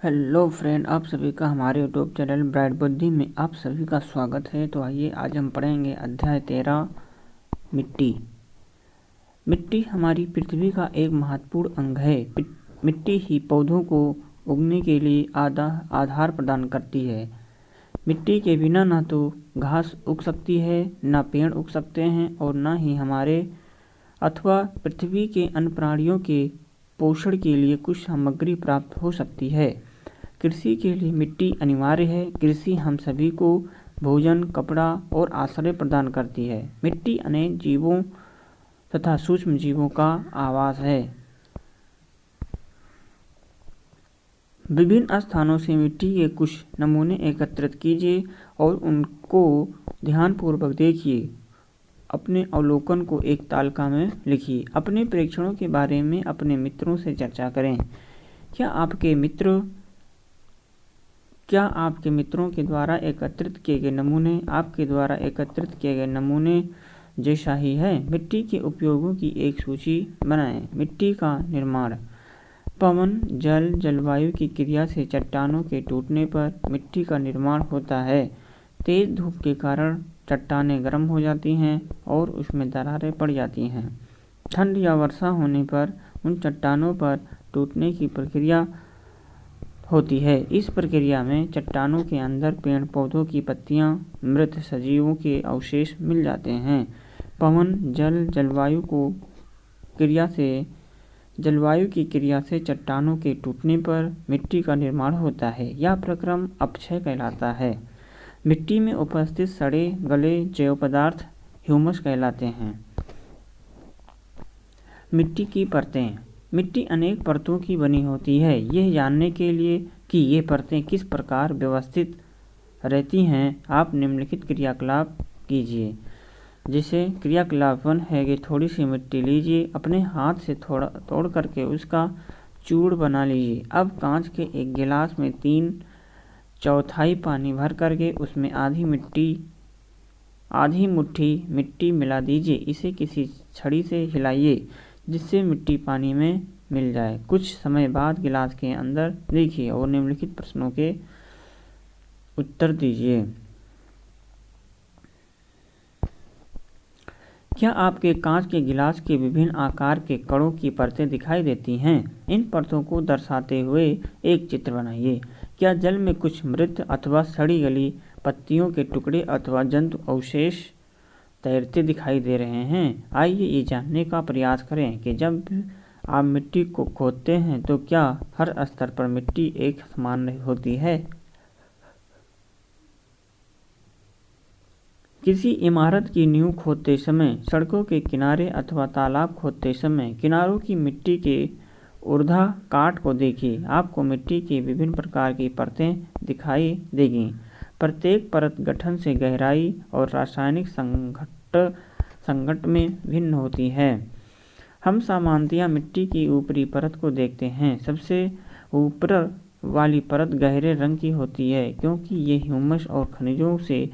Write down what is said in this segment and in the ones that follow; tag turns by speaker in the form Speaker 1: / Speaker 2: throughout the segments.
Speaker 1: Hello friend, आप सभी का हमारे यूट्यूब चैनल ब्राइट बुद्धि में आप सभी का स्वागत है। तो आइए आज हम पढ़ेंगे अध्याय 13 मिट्टी। मिट्टी हमारी पृथ्वी का एक महत्वपूर्ण अंग है। मिट्टी ही पौधों को उगने के लिए आधार प्रदान करती है। मिट्टी के बिना न तो घास उग सकती है, न पेड़ उग सकते हैं और न ही हमारे अथवा पृथ्वी के अन्य प्राणियों के पोषण के लिए कुछ सामग्री प्राप्त हो सकती है। कृषि के लिए मिट्टी अनिवार्य है। कृषि हम सभी को भोजन, कपड़ा और आश्रय प्रदान करती है। मिट्टी अनेक जीवों तथा सूक्ष्म जीवों का आवास है। विभिन्न स्थानों से मिट्टी के कुछ नमूने एकत्रित कीजिए और उनको ध्यानपूर्वक देखिए। अपने अवलोकन को एक तालिका में लिखिए। अपने परीक्षणों के बारे में अपने मित्रों से चर्चा करें। क्या आपके मित्रों के द्वारा एकत्रित किए गए नमूने आपके द्वारा एकत्रित किए गए नमूने जैसा ही है? मिट्टी के उपयोगों की एक सूची बनाएं। मिट्टी का निर्माण। पवन, जल, जलवायु की क्रिया से चट्टानों के टूटने पर मिट्टी का निर्माण होता है। तेज धूप के कारण चट्टानें गर्म हो जाती हैं और उसमें दरारें पड़ जाती हैं। ठंड या वर्षा होने पर उन चट्टानों पर टूटने की प्रक्रिया होती है। इस प्रक्रिया में चट्टानों के अंदर पेड़ पौधों की पत्तियां, मृत सजीवों के अवशेष मिल जाते हैं। पवन, जल, जलवायु की क्रिया से चट्टानों के टूटने पर मिट्टी का निर्माण होता है। यह प्रक्रम अपक्षय कहलाता है। मिट्टी में उपस्थित सड़े गले जैव पदार्थ ह्यूमस कहलाते हैं। मिट्टी की परतें। मिट्टी अनेक परतों की बनी होती है। यह जानने के लिए कि ये परतें किस प्रकार व्यवस्थित रहती हैं, आप निम्नलिखित क्रियाकलाप कीजिए। जैसे क्रियाकलाप 1 है कि थोड़ी सी मिट्टी लीजिए, अपने हाथ से थोड़ा तोड़ करके उसका चूर्ण बना लीजिए। अब कांच के एक गिलास में 3/4 पानी भर करके उसमें आधी मुट्ठी मिट्टी मिला दीजिए। इसे किसी छड़ी से हिलाइए जिससे मिट्टी पानी में मिल जाए। कुछ समय बाद गिलास के अंदर देखिए और निम्नलिखित प्रश्नों के उत्तर दीजिए। क्या आपके कांच के गिलास के विभिन्न आकार के कणों की परतें दिखाई देती हैं? इन परतों को दर्शाते हुए एक चित्र बनाइए। क्या जल में कुछ मृत अथवा सड़ी गली पत्तियों के टुकड़े अथवा जंतु अवशेष तैरते दिखाई दे रहे हैं? आइए ये जानने का प्रयास करें कि जब आप मिट्टी को खोदते हैं तो क्या हर स्तर पर मिट्टी एक समान होती है? किसी इमारत की नींव खोदते समय, सड़कों के किनारे अथवा तालाब खोदते समय किनारों की मिट्टी के ऊर्ध्वाकाट को देखिए। आपको मिट्टी की विभिन्न प्रकार की परतें दिखाई देगी। प्रत्येक परत गठन से गहराई और रासायनिक संघट्ट में भिन्न होती है। हम सामान्यतया मिट्टी की ऊपरी परत को देखते हैं। सबसे ऊपर वाली परत गहरे रंग की होती है क्योंकि ये ह्यूमस और खनिजों से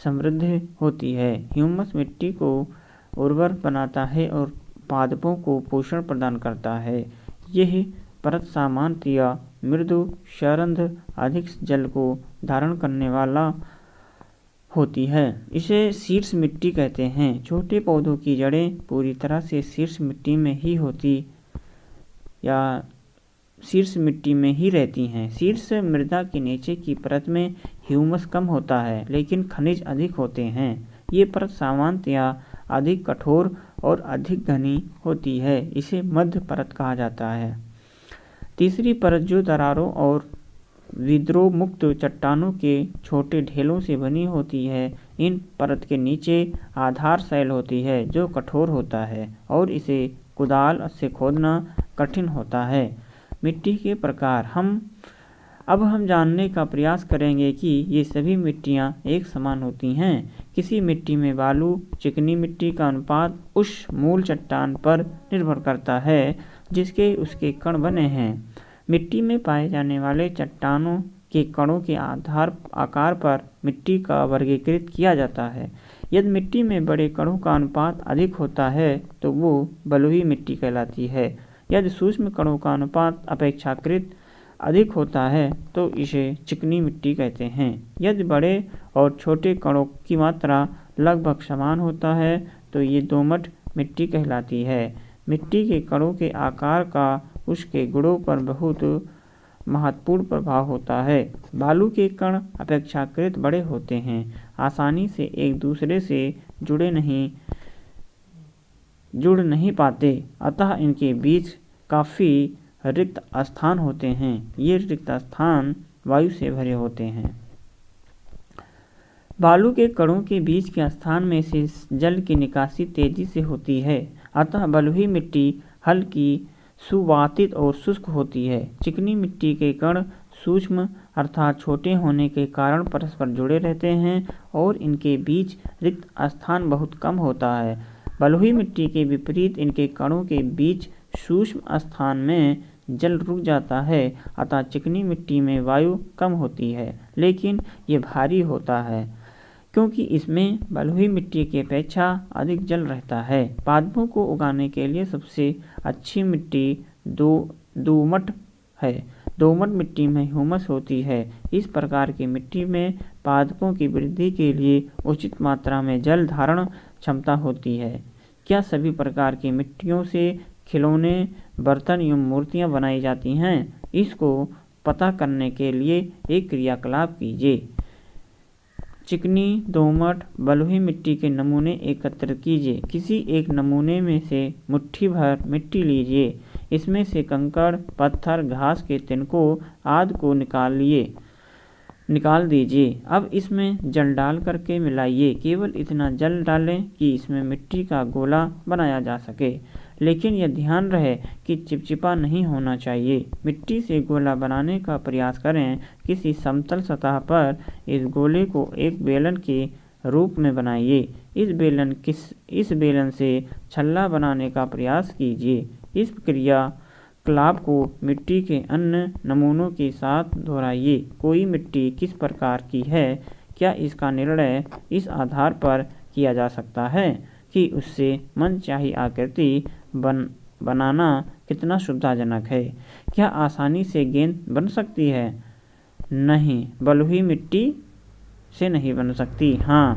Speaker 1: समृद्ध होती है। ह्यूमस मिट्टी को उर्वर बनाता है और पादपों को पोषण प्रदान करता है। यह परत सामान्यतया मृदु, क्षारन्ध्र, अधिक जल को धारण करने वाला होती है। इसे शीर्ष मिट्टी कहते हैं। छोटे पौधों की जड़ें पूरी तरह से शीर्ष मिट्टी में ही रहती हैं। शीर्ष मृदा के नीचे की परत में ह्यूमस कम होता है लेकिन खनिज अधिक होते हैं। ये परत सामान्यतया अधिक कठोर और अधिक घनी होती है। इसे मध्य परत कहा जाता है। तीसरी परत जो दरारों और विद्रोह मुक्त चट्टानों के छोटे ढेलों से बनी होती है। इन परत के नीचे आधार शैल होती है जो कठोर होता है और इसे कुदाल से खोदना कठिन होता है। मिट्टी के प्रकार। अब हम जानने का प्रयास करेंगे कि ये सभी मिट्टियाँ एक समान होती हैं। किसी मिट्टी में बालू, चिकनी मिट्टी का अनुपात उस मूल चट्टान पर निर्भर करता है जिसके उसके कण बने हैं। मिट्टी में पाए जाने वाले चट्टानों के कणों के आकार पर मिट्टी का वर्गीकृत किया जाता है। यदि मिट्टी में बड़े कणों का अनुपात अधिक होता है तो वो बलुई मिट्टी कहलाती है। यदि सूक्ष्म कणों का अनुपात अपेक्षाकृत अधिक होता है तो इसे चिकनी मिट्टी कहते हैं। यदि बड़े और छोटे कणों की मात्रा लगभग समान होता है तो ये दोमट मिट्टी कहलाती है। मिट्टी के कणों के आकार का उसके गुणों पर बहुत महत्वपूर्ण प्रभाव होता है। बालू के कण अपेक्षाकृत बड़े होते हैं, आसानी से एक दूसरे से जुड़ नहीं पाते, अतः इनके बीच काफ़ी रिक्त स्थान होते हैं। ये रिक्त स्थान वायु से भरे होते हैं। बालू के कणों के बीच के स्थान में से जल की निकासी तेजी से होती है, अतः बलुई मिट्टी हल्की, सुवातित और शुष्क होती है। चिकनी मिट्टी के कण सूक्ष्म अर्थात छोटे होने के कारण परस्पर जुड़े रहते हैं और इनके बीच रिक्त स्थान बहुत कम होता है। बलुई मिट्टी के विपरीत इनके कणों के बीच सूक्ष्म स्थान में जल रुक जाता है, अतः चिकनी मिट्टी में वायु कम होती है, लेकिन ये भारी होता है क्योंकि इसमें बलुई मिट्टी की अपेक्षा अधिक जल रहता है। पादपों को उगाने के लिए सबसे अच्छी मिट्टी दोमट है। दोमट मिट्टी में ह्यूमस होती है। इस प्रकार की मिट्टी में पादपों की वृद्धि के लिए उचित मात्रा में जल धारण क्षमता होती है। क्या सभी प्रकार की मिट्टियों से खिलौने, बर्तन एवं मूर्तियाँ बनाई जाती हैं? इसको पता करने के लिए एक क्रियाकलाप कीजिए। चिकनी, दोमट, बलुई मिट्टी के नमूने एकत्र कीजिए। किसी एक नमूने में से मुट्ठी भर मिट्टी लीजिए। इसमें से कंकड़, पत्थर, घास के तिनकों आदि को निकाल दीजिए। अब इसमें जल डाल करके मिलाइए। केवल इतना जल डालें कि इसमें मिट्टी का गोला बनाया जा सके, लेकिन यह ध्यान रहे कि चिपचिपा नहीं होना चाहिए। मिट्टी से गोला बनाने का प्रयास करें। किसी समतल सतह पर इस गोले को एक बेलन के रूप में बनाइए। इस बेलन से छल्ला बनाने का प्रयास कीजिए। इस क्रियाकलाप को मिट्टी के अन्य नमूनों के साथ दोहराइए। कोई मिट्टी किस प्रकार की है, क्या इसका निर्णय इस आधार पर किया जा सकता है कि उससे मनचाही आकृति बनाना कितना सुविधाजनक है। क्या आसानी से गेंद बन सकती है? नहीं, बलुई मिट्टी से नहीं बन सकती। हाँ,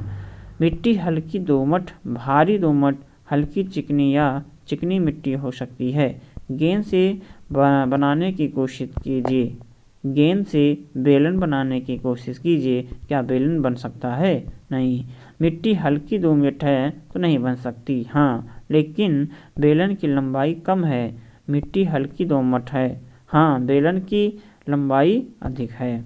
Speaker 1: मिट्टी हल्की दोमट, भारी दोमट, हल्की चिकनी या चिकनी मिट्टी हो सकती है। गेंद से बनाने की कोशिश कीजिए। गेंद से बेलन बनाने की कोशिश कीजिए। क्या बेलन बन सकता है? नहीं। मिट्टी हल्की दोमट है तो नहीं बन सकती। हाँ, लेकिन बेलन की लंबाई कम है। मिट्टी हल्की दोमट है। हाँ, बेलन की लंबाई अधिक है।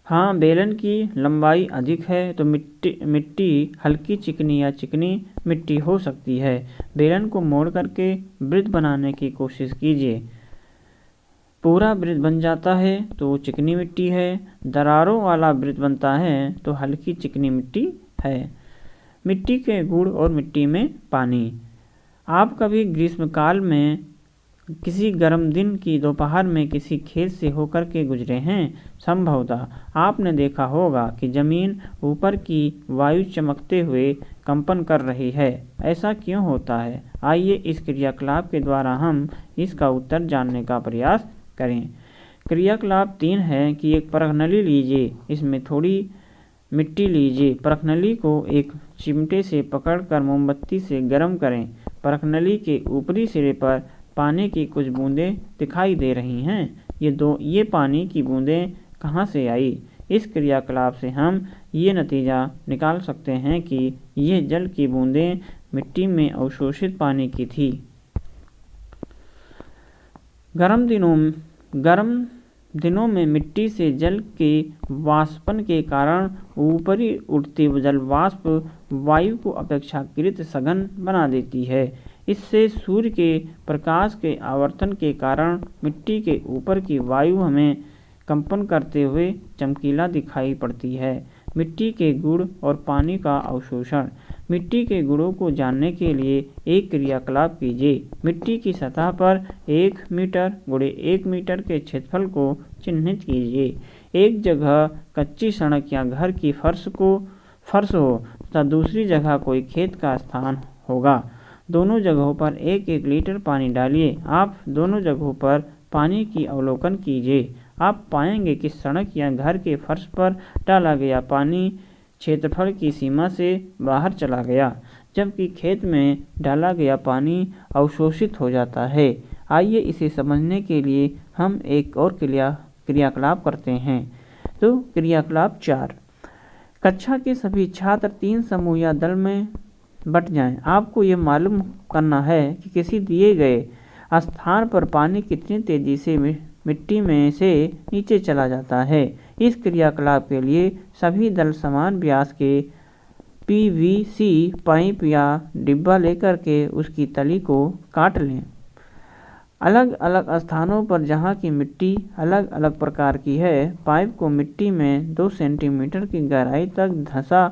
Speaker 1: हाँ, बेलन की लंबाई अधिक है तो मिट्टी हल्की चिकनी या चिकनी मिट्टी हो सकती है। बेलन को मोड़ करके वृत्त बनाने की कोशिश कीजिए। पूरा वृत्त बन जाता है तो चिकनी मिट्टी है। दरारों वाला वृत्त बनता है तो हल्की चिकनी मिट्टी है। मिट्टी के गुण और मिट्टी में पानी। आप कभी ग्रीष्मकाल में किसी गर्म दिन की दोपहर में किसी खेत से होकर के गुजरे हैं? संभवतः आपने देखा होगा कि जमीन ऊपर की वायु चमकते हुए कंपन कर रही है। ऐसा क्यों होता है? आइए इस क्रियाकलाप के द्वारा हम इसका उत्तर जानने का प्रयास करें। क्रियाकलाप 3 है कि एक परखनली लीजिए, इसमें थोड़ी मिट्टी लीजिए। परखनली को एक चिमटे से पकड़कर मोमबत्ती से गर्म करें। परखनली के ऊपरी सिरे पर पानी की कुछ बूंदें दिखाई दे रही हैं। ये पानी की बूंदें कहाँ से आई? इस क्रियाकलाप से हम ये नतीजा निकाल सकते हैं कि ये जल की बूंदें मिट्टी में अवशोषित पानी की थी। गर्म दिनों में मिट्टी से जल के वाष्पन के कारण ऊपरी उठती जल वाष्प वायु को अपेक्षाकृत सघन बना देती है। इससे सूर्य के प्रकाश के आवर्तन के कारण मिट्टी के ऊपर की वायु हमें कंपन करते हुए चमकीला दिखाई पड़ती है। मिट्टी के गुण और पानी का अवशोषण। मिट्टी के गुणों को जानने के लिए एक क्रियाकलाप कीजिए। मिट्टी की सतह पर 1 मीटर × 1 मीटर के क्षेत्रफल को चिन्हित कीजिए। एक जगह कच्ची सड़क या घर की फर्श हो तथा दूसरी जगह कोई खेत का स्थान होगा। दोनों जगहों पर 1-1 लीटर पानी डालिए। आप दोनों जगहों पर पानी की अवलोकन कीजिए। आप पाएंगे कि सड़क या घर के फर्श पर डाला गया पानी क्षेत्रफल की सीमा से बाहर चला गया, जबकि खेत में डाला गया पानी अवशोषित हो जाता है। आइए इसे समझने के लिए हम एक और क्रियाकलाप करते हैं। तो क्रियाकलाप 4, कक्षा के सभी छात्र 3 समूह या दल में बट जाएं। आपको यह मालूम करना है कि किसी दिए गए स्थान पर पानी कितनी तेजी से मिट्टी में से नीचे चला जाता है। इस क्रियाकलाप के लिए सभी दल समान व्यास के पीवीसी पाइप या डिब्बा लेकर के उसकी तली को काट लें। अलग अलग स्थानों पर जहाँ की मिट्टी अलग अलग प्रकार की है, पाइप को मिट्टी में 2 सेंटीमीटर की गहराई तक धंसा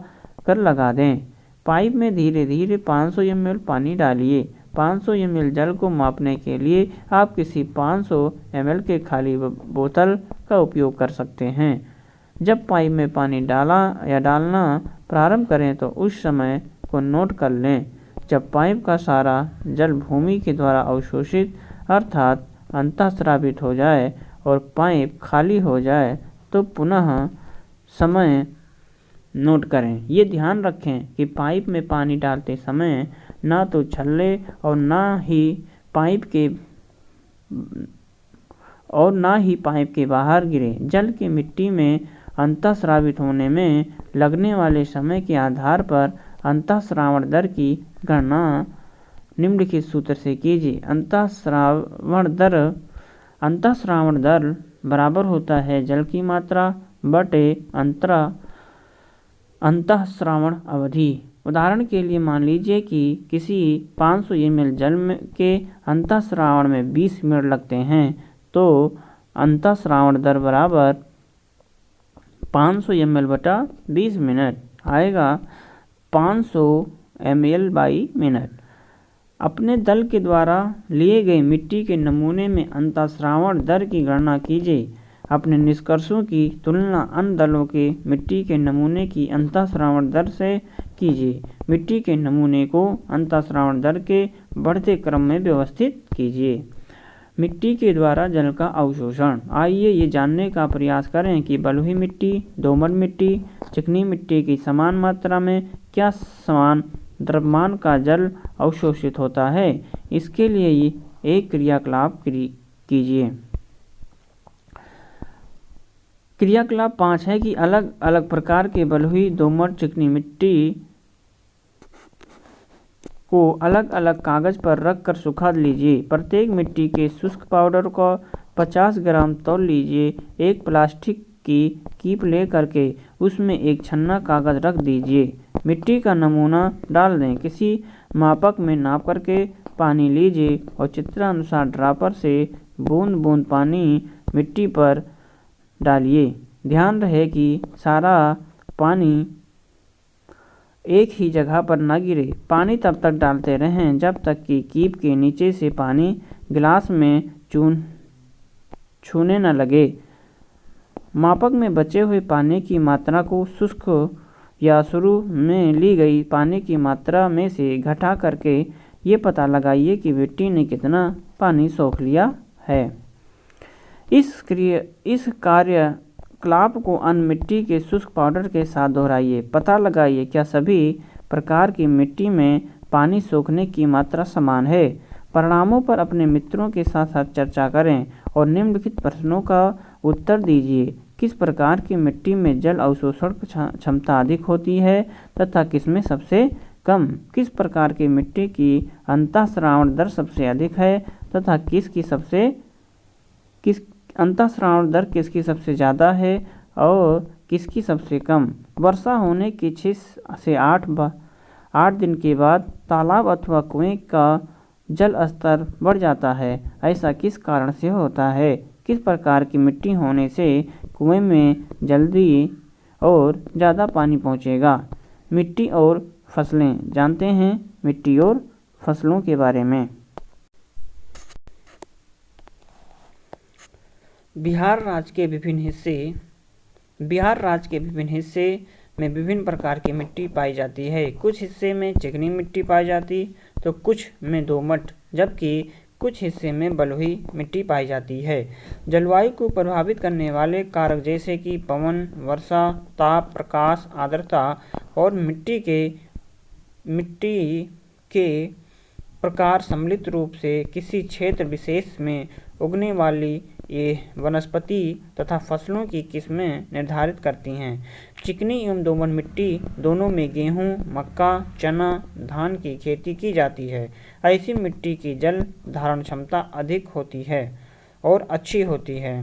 Speaker 1: कर लगा दें। पाइप में धीरे धीरे 500 ml पानी डालिए। 500 ml जल को मापने के लिए आप किसी 500 ml के खाली बोतल का उपयोग कर सकते हैं। जब पाइप में पानी डालना प्रारंभ करें तो उस समय को नोट कर लें। जब पाइप का सारा जल भूमि के द्वारा अवशोषित अर्थात अंतःस्रावित हो जाए और पाइप खाली हो जाए तो पुनः समय नोट करें। ये ध्यान रखें कि पाइप में पानी डालते समय ना तो छल्ले और ना ही पाइप के बाहर गिरे। जल की मिट्टी में अंतःस्रावित होने में लगने वाले समय के आधार पर अंतःस्रावण दर की गणना निम्नलिखित सूत्र से कीजिए। अंतःस्रावण दर बराबर होता है जल की मात्रा बटे अंतःस्रावण अवधि। उदाहरण के लिए मान लीजिए कि किसी 500 ml जल के अंतःस्रावण में 20 मिनट लगते हैं, तो अंतःस्रावण दर बराबर 500 ml बटा 20 मिनट आएगा 500 ml/मिनट। अपने दल के द्वारा लिए गए मिट्टी के नमूने में अंतःस्रावण दर की गणना कीजिए। अपने निष्कर्षों की तुलना अन्य दलों के मिट्टी के नमूने की अंतःस्रावण दर से कीजिए। मिट्टी के नमूने को अंतःस्रावण दर के बढ़ते क्रम में व्यवस्थित कीजिए। मिट्टी के द्वारा जल का अवशोषण। आइए ये जानने का प्रयास करें कि बलुई मिट्टी, दोमट मिट्टी, चिकनी मिट्टी की समान मात्रा में क्या समान द्रव्यमान का जल अवशोषित होता है। इसके लिए एक क्रियाकलाप कीजिए। क्रियाकलाप 5 है कि अलग अलग प्रकार के बलुई, दोमट, चिकनी मिट्टी को अलग अलग कागज पर रखकर सुखा लीजिए। प्रत्येक मिट्टी के शुष्क पाउडर को 50 ग्राम तौल लीजिए। एक प्लास्टिक की कीप ले करके उसमें एक छन्ना कागज रख दीजिए। मिट्टी का नमूना डाल दें। किसी मापक में नाप करके पानी लीजिए और चित्रानुसार ड्रॉपर से बूंद बूंद पानी मिट्टी पर डालिए। ध्यान रहे कि सारा पानी एक ही जगह पर न गिरे। पानी तब तक डालते रहें जब तक कि कीप के नीचे से पानी गिलास में छूने न लगे। मापक में बचे हुए पानी की मात्रा को शुष्क या शुरू में ली गई पानी की मात्रा में से घटा करके ये पता लगाइए कि मिट्टी ने कितना पानी सोख लिया है। इस कार्यकलाप को अन्य मिट्टी के शुष्क पाउडर के साथ दोहराइए। पता लगाइए क्या सभी प्रकार की मिट्टी में पानी सोखने की मात्रा समान है। परिणामों पर अपने मित्रों के साथ साथ चर्चा करें और निम्नलिखित प्रश्नों का उत्तर दीजिए। किस प्रकार की मिट्टी में जल अवशोषण क्षमता अधिक होती है तथा किसमें सबसे कम। किस प्रकार की मिट्टी की अंतःस्रावण दर सबसे अधिक है तथा अंतःस्रावण दर किसकी सबसे ज़्यादा है और किसकी सबसे कम। वर्षा होने के 6 से 8 दिन के बाद तालाब अथवा कुएं का जल स्तर बढ़ जाता है। ऐसा किस कारण से होता है। किस प्रकार की मिट्टी होने से कुएं में जल्दी और ज़्यादा पानी पहुंचेगा। मिट्टी और फसलें। जानते हैं मिट्टी और फसलों के बारे में। बिहार राज्य के विभिन्न हिस्से में विभिन्न प्रकार की मिट्टी पाई जाती है। कुछ हिस्से में चिकनी मिट्टी पाई जाती तो कुछ में दोमट, जबकि कुछ हिस्से में बलुई मिट्टी पाई जाती है। जलवायु को प्रभावित करने वाले कारक जैसे कि पवन, वर्षा, ताप, प्रकाश, आर्द्रता और मिट्टी के प्रकार सम्मिलित रूप से किसी क्षेत्र विशेष में उगने वाली ये वनस्पति तथा फसलों की किस्में निर्धारित करती हैं। चिकनी एवं दोमट मिट्टी दोनों में गेहूं, मक्का, चना, धान की खेती की जाती है। ऐसी मिट्टी की जल धारण क्षमता अधिक होती है और अच्छी होती है।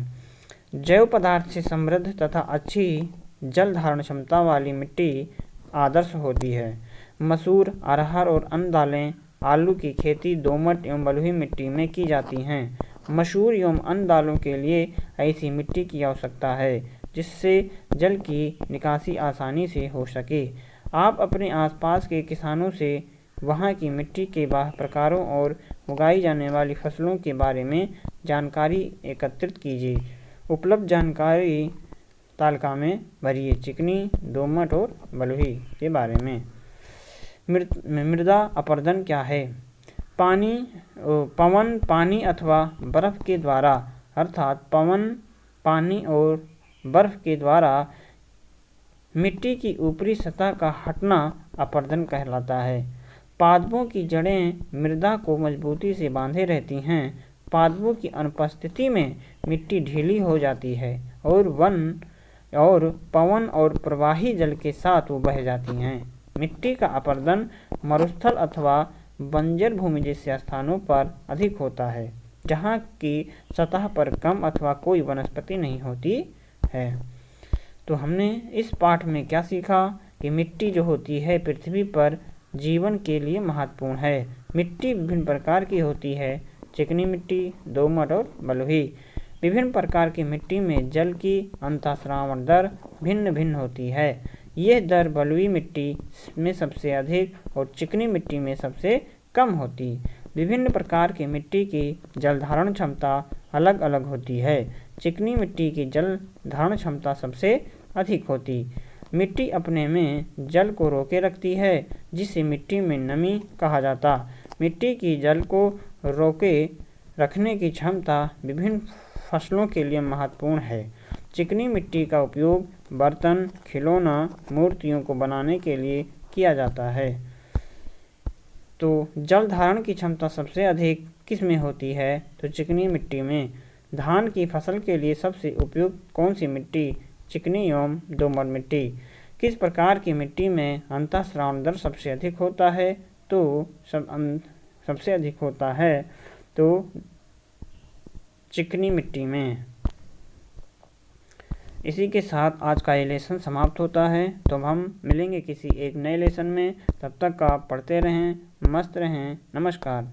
Speaker 1: जैव पदार्थ से समृद्ध तथा अच्छी जल धारण क्षमता वाली मिट्टी आदर्श होती है। मसूर, अरहर और अन्य दालें, आलू की खेती दोमट एवं बलुई मिट्टी में की जाती हैं। मसूर एवं अन्य दालों के लिए ऐसी मिट्टी की आवश्यकता है जिससे जल की निकासी आसानी से हो सके। आप अपने आसपास के किसानों से वहां की मिट्टी के प्रकारों और उगाई जाने वाली फसलों के बारे में जानकारी एकत्रित कीजिए। उपलब्ध जानकारी तालिका में भरिए चिकनी, दोमट और बलुई के बारे में। मृदा अपरदन क्या है? पवन, पानी अथवा बर्फ के द्वारा, अर्थात पवन, पानी और बर्फ के द्वारा मिट्टी की ऊपरी सतह का हटना अपरदन कहलाता है। पादपों की जड़ें मृदा को मजबूती से बांधे रहती हैं। पादपों की अनुपस्थिति में मिट्टी ढीली हो जाती है और पवन और प्रवाही जल के साथ वो बह जाती हैं। मिट्टी का अपरदन मरुस्थल अथवा बंजर भूमि जैसे स्थानों पर अधिक होता है, जहाँ की सतह पर कम अथवा कोई वनस्पति नहीं होती है। तो हमने इस पाठ में क्या सीखा कि मिट्टी जो होती है पृथ्वी पर जीवन के लिए महत्वपूर्ण है। मिट्टी विभिन्न प्रकार की होती है, चिकनी मिट्टी, दोमट और बलुई। विभिन्न प्रकार की मिट्टी में जल की अंतःस्रावण दर भिन्न भिन्न होती है। यह दर बलुई मिट्टी में सबसे अधिक और चिकनी मिट्टी में सबसे कम होती। विभिन्न प्रकार की मिट्टी की जल धारण क्षमता अलग अलग होती है। चिकनी मिट्टी की जल धारण क्षमता सबसे अधिक होती। मिट्टी अपने में जल को रोके रखती है, जिसे मिट्टी में नमी कहा जाता। मिट्टी की जल को रोके रखने की क्षमता विभिन्न फसलों के लिए महत्वपूर्ण है। चिकनी मिट्टी का उपयोग बर्तन, खिलौना, मूर्तियों को बनाने के लिए किया जाता है। तो जल धारण की क्षमता सबसे अधिक किस में होती है? तो चिकनी मिट्टी में। धान की फसल के लिए सबसे उपयुक्त कौन सी मिट्टी? चिकनी एवं दोमट मिट्टी। किस प्रकार की मिट्टी में अंतःस्रावण दर सबसे अधिक होता है? तो सबसे अधिक होता है तो चिकनी मिट्टी में। इसी के साथ आज का ये लेसन समाप्त होता है। तो हम मिलेंगे किसी एक नए लेसन में। तब तक आप पढ़ते रहें, मस्त रहें। नमस्कार।